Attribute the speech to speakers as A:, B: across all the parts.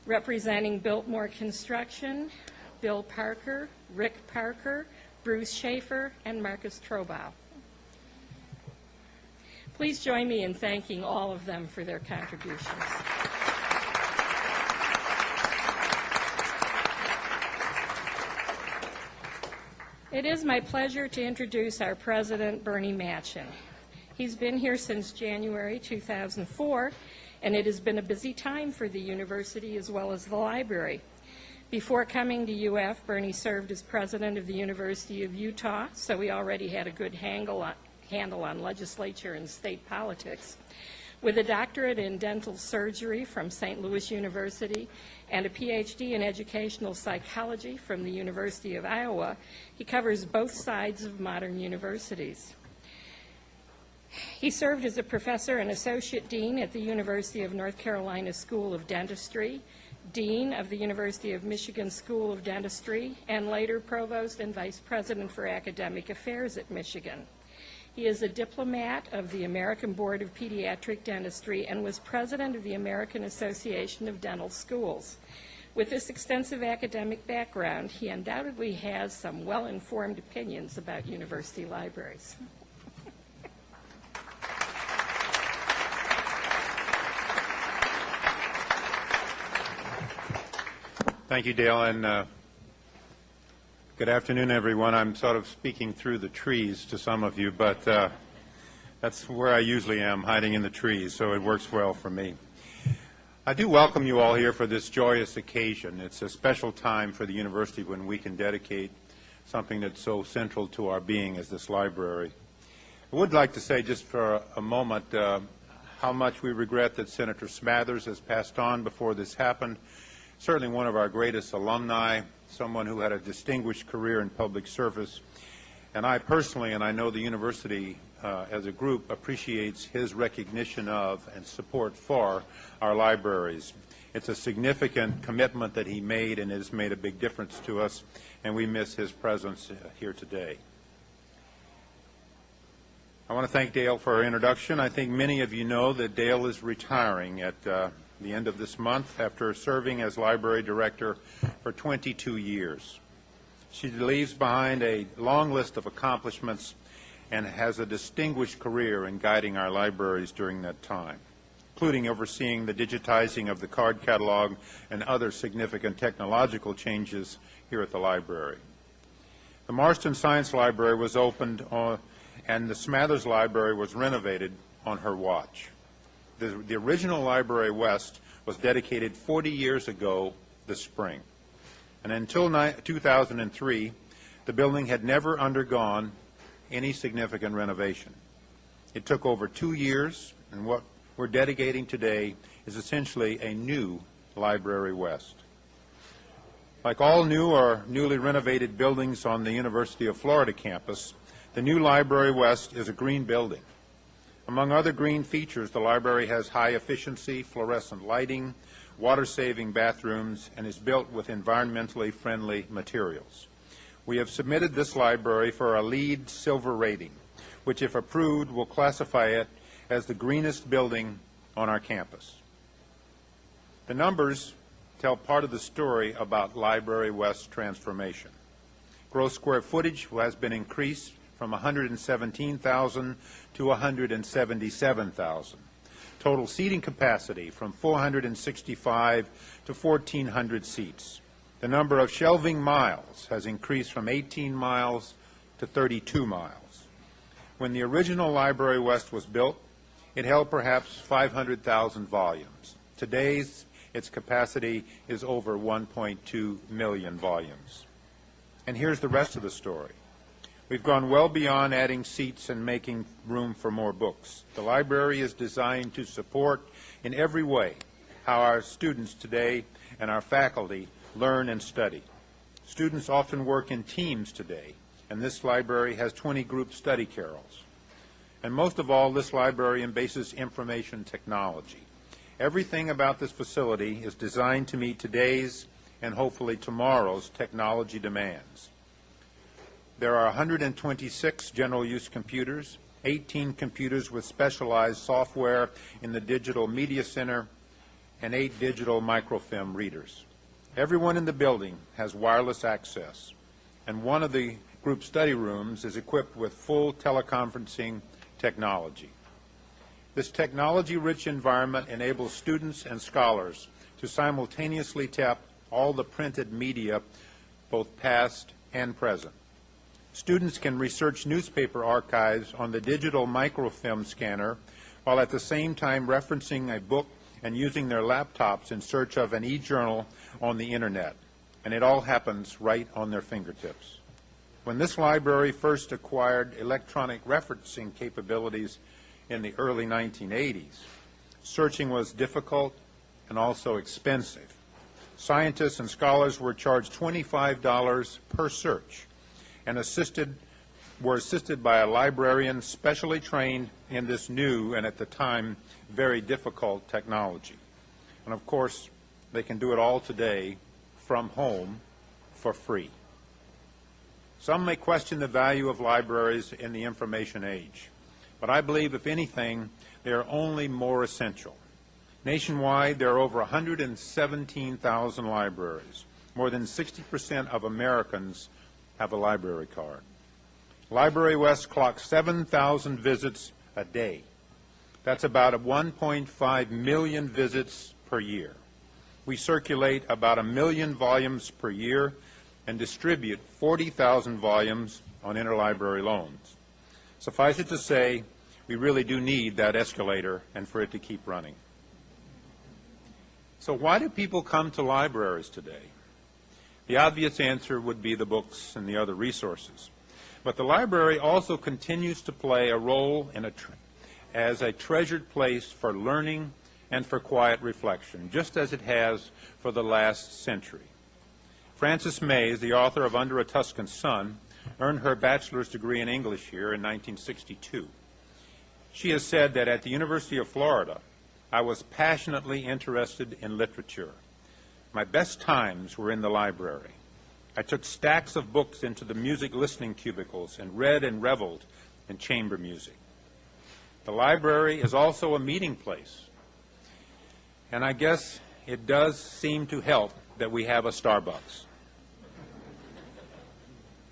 A: Representing Biltmore Construction, Bill Parker, Rick Parker, Bruce Schaefer, and Marcus Trobow. Please join me in thanking all of them for their contributions. It is my pleasure to introduce our president, Bernie Machen. He's been here since January 2004, and it has been a busy time for the university as well as the library. Before coming to UF, Bernie served as president of the University of Utah, so he already had a good handle on legislature and state politics. With a doctorate in dental surgery from St. Louis University and a PhD in educational psychology from the University of Iowa, he covers both sides of modern universities. He served as a professor and associate dean at the University of North Carolina School of Dentistry, dean of the University of Michigan School of Dentistry, and later provost and vice president for academic affairs at Michigan. He is a diplomat of the American Board of Pediatric Dentistry and was president of the American Association of Dental Schools. With this extensive academic background, he undoubtedly has some well-informed opinions about university libraries.
B: Thank you, Dale, and good afternoon, everyone. I'm sort of speaking through the trees to some of you, but that's where I usually am, hiding in the trees, so it works well for me. I do welcome you all here for this joyous occasion. It's a special time for the university when we can dedicate something that's so central to our being as this library. I would like to say just for a moment how much we regret that Senator Smathers has passed on before this happened. Certainly one of our greatest alumni, someone who had a distinguished career in public service. And I personally, and I know the university as a group, appreciates his recognition of and support for our libraries. It's a significant commitment that he made, and it has made a big difference to us, and we miss his presence here today. I want to thank Dale for her introduction. I think many of you know that Dale is retiring at the end of this month after serving as library director for 22 years. She leaves behind a long list of accomplishments and has a distinguished career in guiding our libraries during that time, including overseeing the digitizing of the card catalog and other significant technological changes here at the library. The Marston Science Library was opened and the Smathers Library was renovated on her watch. The original Library West was dedicated 40 years ago this spring. And until 2003, the building had never undergone any significant renovation. It took over 2 years, and what we're dedicating today is essentially a new Library West. Like all new or newly renovated buildings on the University of Florida campus, the new Library West is a green building. Among other green features, the library has high-efficiency fluorescent lighting, water-saving bathrooms, and is built with environmentally friendly materials. We have submitted this library for a LEED Silver rating, which, if approved, will classify it as the greenest building on our campus. The numbers tell part of the story about Library West's transformation. Gross square footage has been increased from 117,000 to 177,000. Total seating capacity from 465 to 1,400 seats. The number of shelving miles has increased from 18 miles to 32 miles. When the original Library West was built, it held perhaps 500,000 volumes. Today's its capacity is over 1.2 million volumes. And here's the rest of the story. We've gone well beyond adding seats and making room for more books. The library is designed to support in every way how our students today and our faculty learn and study. Students often work in teams today, and this library has 20 group study carrels. And most of all, this library embraces information technology. Everything about this facility is designed to meet today's and hopefully tomorrow's technology demands. There are 126 general-use computers, 18 computers with specialized software in the Digital Media Center, and 8 digital microfilm readers. Everyone in the building has wireless access, and one of the group study rooms is equipped with full teleconferencing technology. This technology-rich environment enables students and scholars to simultaneously tap all the printed media, both past and present. Students can research newspaper archives on the digital microfilm scanner while at the same time referencing a book and using their laptops in search of an e-journal on the Internet. And it all happens right on their fingertips. When this library first acquired electronic referencing capabilities in the early 1980s, searching was difficult and also expensive. Scientists and scholars were charged $25 per search and were assisted by a librarian specially trained in this new and at the time very difficult technology. And of course, they can do it all today from home for free. Some may question the value of libraries in the information age, but I believe, if anything, they are only more essential. Nationwide, there are over 117,000 libraries. More than 60% of Americans have a library card. Library West clocks 7,000 visits a day. That's about 1.5 million visits per year. We circulate about 1 million volumes per year and distribute 40,000 volumes on interlibrary loans. Suffice it to say, we really do need that escalator and for it to keep running. So why do people come to libraries today? The obvious answer would be the books and the other resources. But the library also continues to play a role as a treasured place for learning and for quiet reflection, just as it has for the last century. Frances Mays, the author of Under a Tuscan Sun, earned her bachelor's degree in English here in 1962. She has said that at the University of Florida, I was passionately interested in literature. My best times were in the library. I took stacks of books into the music listening cubicles and read and reveled in chamber music. The library is also a meeting place. And I guess it does seem to help that we have a Starbucks.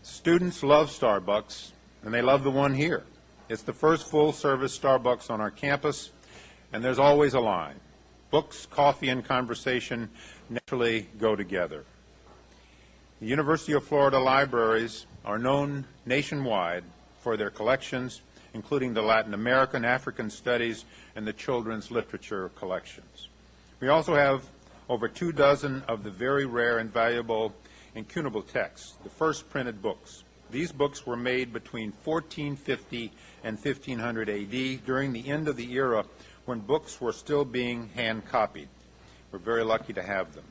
B: Students love Starbucks, and they love the one here. It's the first full-service Starbucks on our campus, and there's always a line. Books, coffee, and conversation naturally go together. The University of Florida libraries are known nationwide for their collections, including the Latin American, African studies, and the children's literature collections. We also have over 24 of the very rare and valuable incunable texts, the first printed books. These books were made between 1450 and 1500 AD, during the end of the era when books were still being hand-copied. We're very lucky to have them.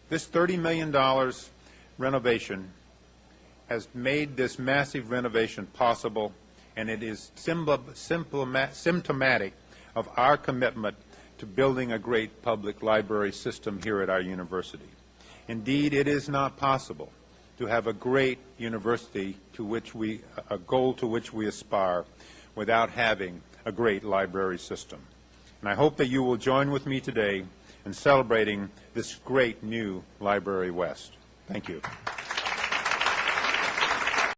B: This $30 million renovation has made this massive renovation possible, and it is symptomatic of our commitment to building a great public library system here at our university. Indeed, it is not possible to have a great university a goal to which we aspire without having a great library system. And I hope that you will join with me today in celebrating this great new Library West. Thank you.